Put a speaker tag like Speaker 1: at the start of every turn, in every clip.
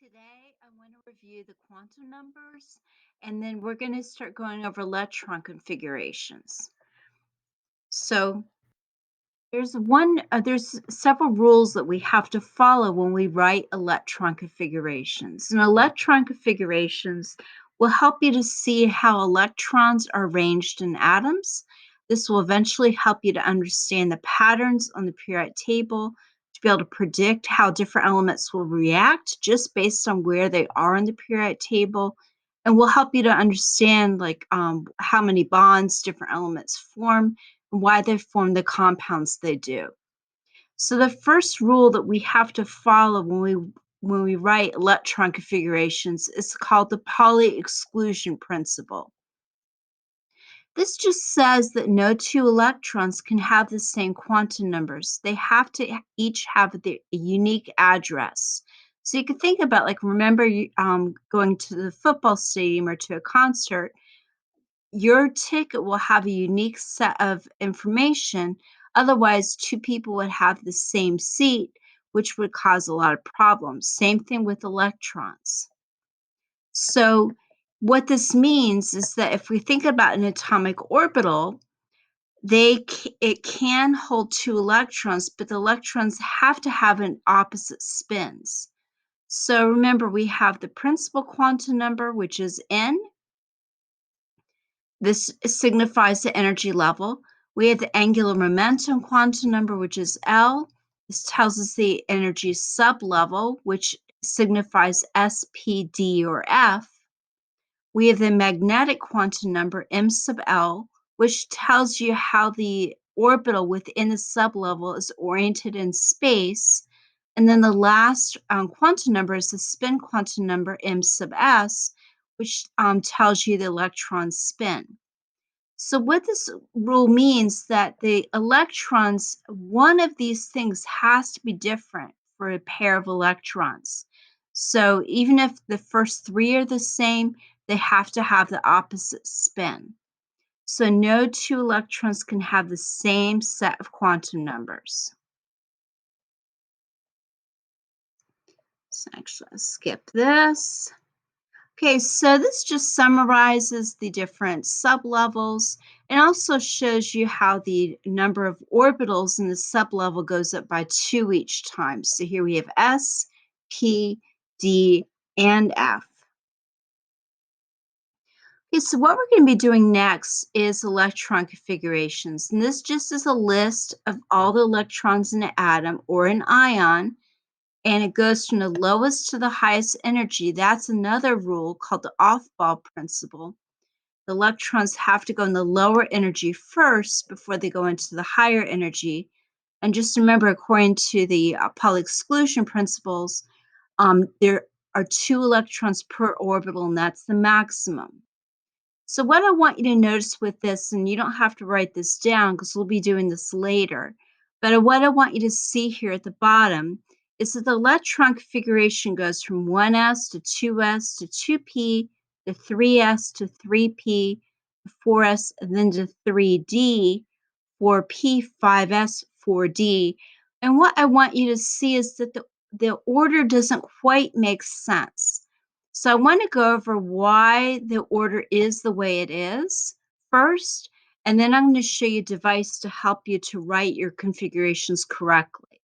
Speaker 1: Today I want to review the quantum numbers and then we're going to start going over electron configurations. So there's several rules that we have to follow when we write electron configurations. And electron configurations will help you to see how electrons are arranged in atoms. This will eventually help you to understand the patterns on the periodic table, to be able to predict how different elements will react just based on where they are on the periodic table, and will help you to understand how many bonds different elements form why they form the compounds they do. So the first rule that we have to follow when we write electron configurations is called the Pauli exclusion principle. This just says that no two electrons can have the same quantum numbers. They have to each have their unique address. So you can think about, like, remember going to the football stadium or to a concert. Your ticket will have a unique set of information. Otherwise, two people would have the same seat, which would cause a lot of problems. Same thing with electrons. So, what this means is that if we think about an atomic orbital, it can hold two electrons, but the electrons have to have an opposite spins. So remember, we have the principal quantum number, which is n. This signifies the energy level. We have the angular momentum quantum number, which is L. This tells us the energy sublevel, which signifies S, P, D, or F. We have the magnetic quantum number, M sub L, which tells you how the orbital within the sublevel is oriented in space. And then the last quantum number is the spin quantum number, M sub S, which tells you the electron spin. So what this rule means that the electrons, one of these things has to be different for a pair of electrons. So even if the first three are the same, they have to have the opposite spin. So no two electrons can have the same set of quantum numbers. So actually, I'll skip this. Okay, so this just summarizes the different sublevels and also shows you how the number of orbitals in the sublevel goes up by 2 each time. So here we have S, P, D, and F. Okay, so what we're going to be doing next is electron configurations. And this just is a list of all the electrons in an atom or an ion, and it goes from the lowest to the highest energy. That's another rule called the off-ball principle. The electrons have to go in the lower energy first before they go into the higher energy. And just remember, according to the Pauli exclusion principles, there are two electrons per orbital, and that's the maximum. So what I want you to notice with this, and you don't have to write this down because we'll be doing this later, but what I want you to see here at the bottom is that the electron configuration goes from 1s to 2s to 2p to 3s to 3p to 4s and then to 3d, 4p, 5s, 4d. And what I want you to see is that the order doesn't quite make sense. So I want to go over why the order is the way it is first, and then I'm going to show you a device to help you to write your configurations correctly.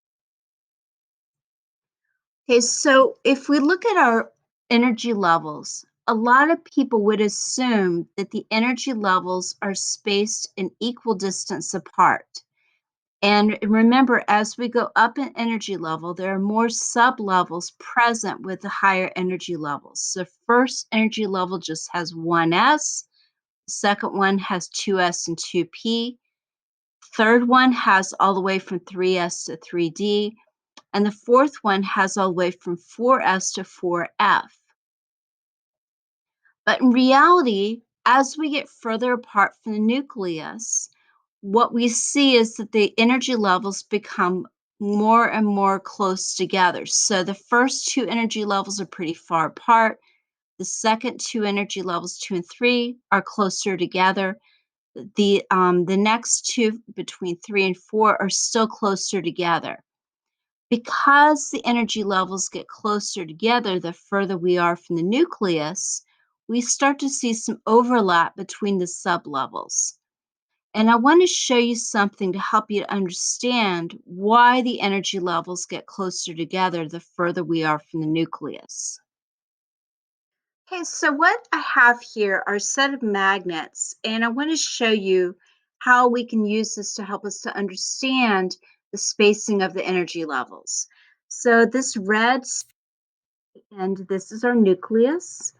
Speaker 1: Okay, so if we look at our energy levels, a lot of people would assume that the energy levels are spaced in equal distance apart. And remember, as we go up in energy level, there are more sub-levels present with the higher energy levels. So first energy level just has 1s, second one has 2s and 2p, third one has all the way from 3s to 3d, and the fourth one has all the way from 4s to 4f. But in reality, as we get further apart from the nucleus, what we see is that the energy levels become more and more close together. So the first two energy levels are pretty far apart. The second two energy levels, 2 and 3, are closer together. The next two between 3 and 4 are still closer together. Because the energy levels get closer together the further we are from the nucleus, we start to see some overlap between the sublevels. And I want to show you something to help you to understand why the energy levels get closer together the further we are from the nucleus. Okay, so what I have here are a set of magnets, and I want to show you how we can use this to help us to understand the spacing of the energy levels. So this red and this is our nucleus,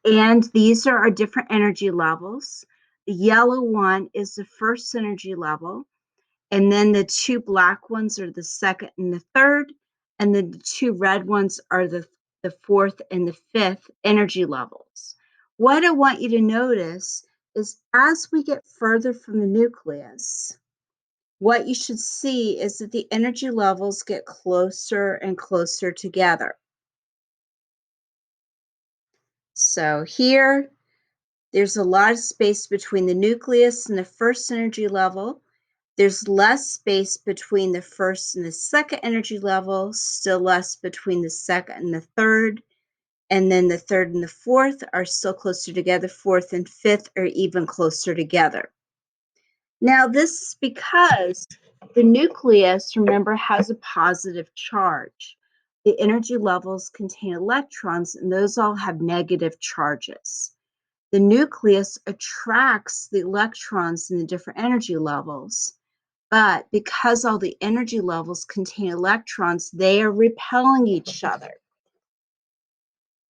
Speaker 1: and these are our different energy levels. The yellow one is the first energy level, and then the two black ones are the second and the third, and then the two red ones are the fourth and the fifth energy levels. What I want you to notice is as we get further from the nucleus, what you should see is that the energy levels get closer and closer together. So here, there's a lot of space between the nucleus and the first energy level. There's less space between the first and the second energy level, still less between the second and the third, and then the third and the fourth are still closer together. Fourth and fifth are even closer together. Now, this is because the nucleus, remember, has a positive charge. The energy levels contain electrons, and those all have negative charges. The nucleus attracts the electrons in the different energy levels. But because all the energy levels contain electrons, they are repelling each other.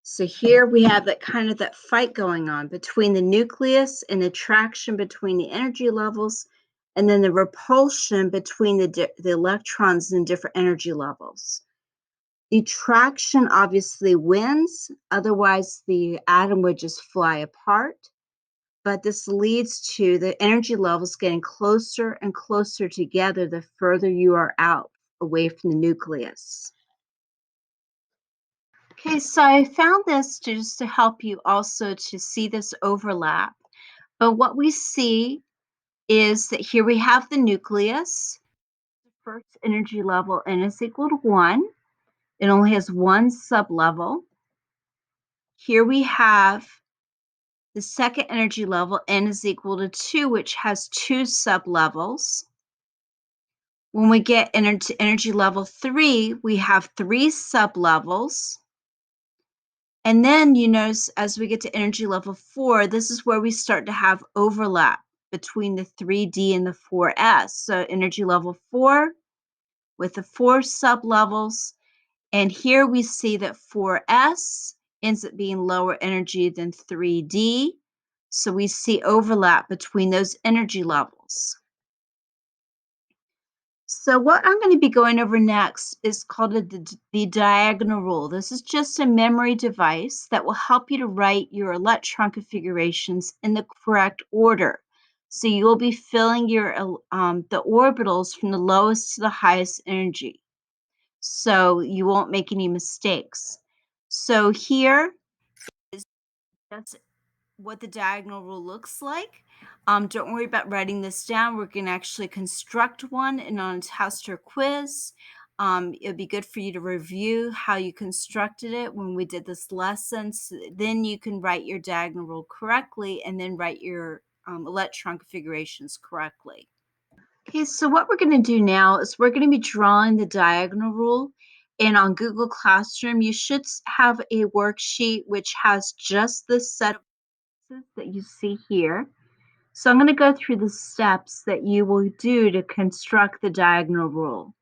Speaker 1: So here we have that kind of that fight going on between the nucleus and attraction between the energy levels, and then the repulsion between the electrons in different energy levels. The attraction obviously wins, otherwise the atom would just fly apart. But this leads to the energy levels getting closer and closer together the further you are out away from the nucleus. Okay, so I found this just to help you also to see this overlap. But what we see is that here we have the nucleus, the first energy level, n is equal to 1. It only has one sublevel. Here we have the second energy level, n is equal to 2, which has two sublevels. When we get into energy level 3, we have three sublevels. And then you notice as we get to energy level 4, this is where we start to have overlap between the 3D and the 4S. So energy level 4 with the four sublevels. And here we see that 4S ends up being lower energy than 3D. So we see overlap between those energy levels. So what I'm going to be going over next is called the diagonal rule. This is just a memory device that will help you to write your electron configurations in the correct order. So you will be filling your the orbitals from the lowest to the highest energy. So you won't make any mistakes. So here is that's what the diagonal rule looks like. Don't worry about writing this down. We're going to actually construct one and on a test or quiz. It'd be good for you to review how you constructed it when we did this lesson. So then you can write your diagonal rule correctly and then write your electron configurations correctly. Okay, so what we're going to do now is we're going to be drawing the diagonal rule. And on Google Classroom, you should have a worksheet which has just this set of that you see here. So I'm going to go through the steps that you will do to construct the diagonal rule.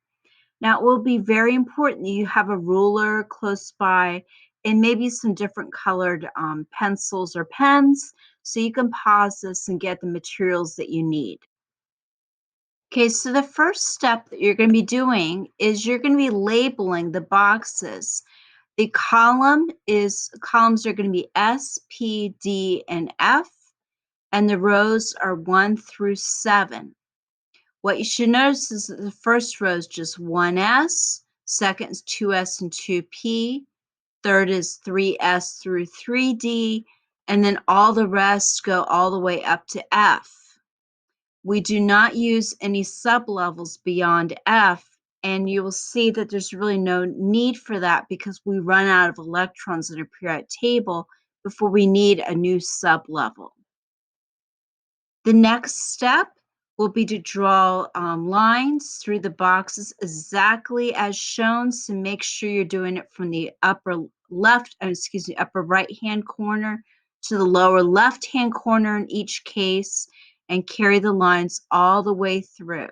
Speaker 1: Now, it will be very important that you have a ruler close by and maybe some different colored pencils or pens so you can pause this and get the materials that you need. Okay, so the first step that you're going to be doing is you're going to be labeling the boxes. The columns are going to be S, P, D, and F, and the rows are 1 through 7. What you should notice is that the first row is just 1S, second is 2S and 2P, third is 3S through 3D, and then all the rest go all the way up to F. We do not use any sublevels beyond F, and you will see that there's really no need for that because we run out of electrons in a periodic table before we need a new sublevel. The next step will be to draw lines through the boxes exactly as shown. So make sure you're doing it from the upper upper right-hand corner to the lower left-hand corner in each case, and carry the lines all the way through.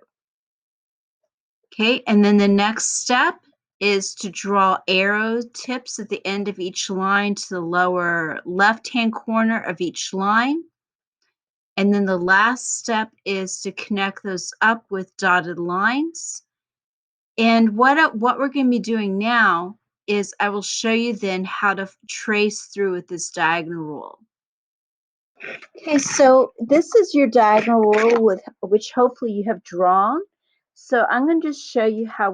Speaker 1: Okay, and then the next step is to draw arrow tips at the end of each line to the lower left-hand corner of each line. And then the last step is to connect those up with dotted lines. And what we're going to be doing now is I will show you then how to trace through with this diagonal rule. Okay, so this is your diagonal rule with which hopefully you have drawn. So I'm going to just show you how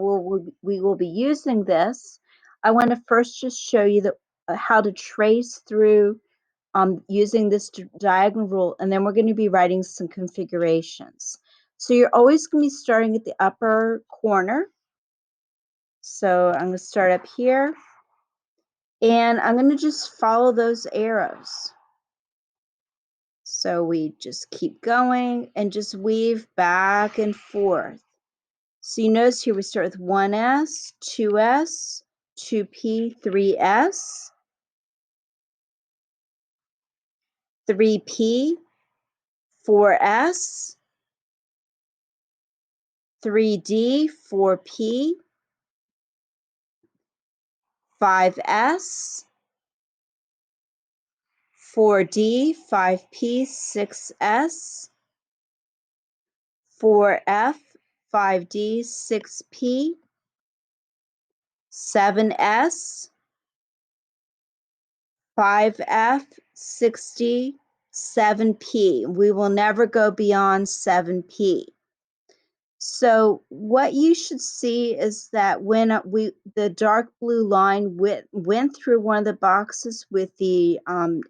Speaker 1: we will be using this. I want to first just show you how to trace through using this diagonal rule, and then we're going to be writing some configurations. So you're always going to be starting at the upper corner. So I'm going to start up here, and I'm going to just follow those arrows. So we just keep going and just weave back and forth. So you notice here we start with 1s, 2s, 2p, 3s, 3p, 4s, 3d, 4p, 5s, 4d, 5p, 6s, 4f, 5d, 6p, 7s, 5f, 6d, 7p. We will never go beyond 7p. So what you should see is that when the dark blue line went through one of the boxes with the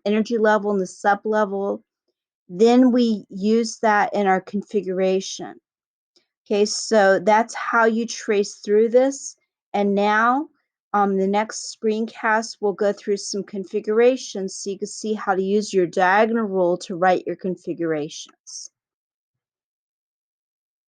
Speaker 1: energy level and the sublevel, then we use that in our configuration. Okay, so that's how you trace through this. And now the next screencast will go through some configurations so you can see how to use your diagonal rule to write your configurations.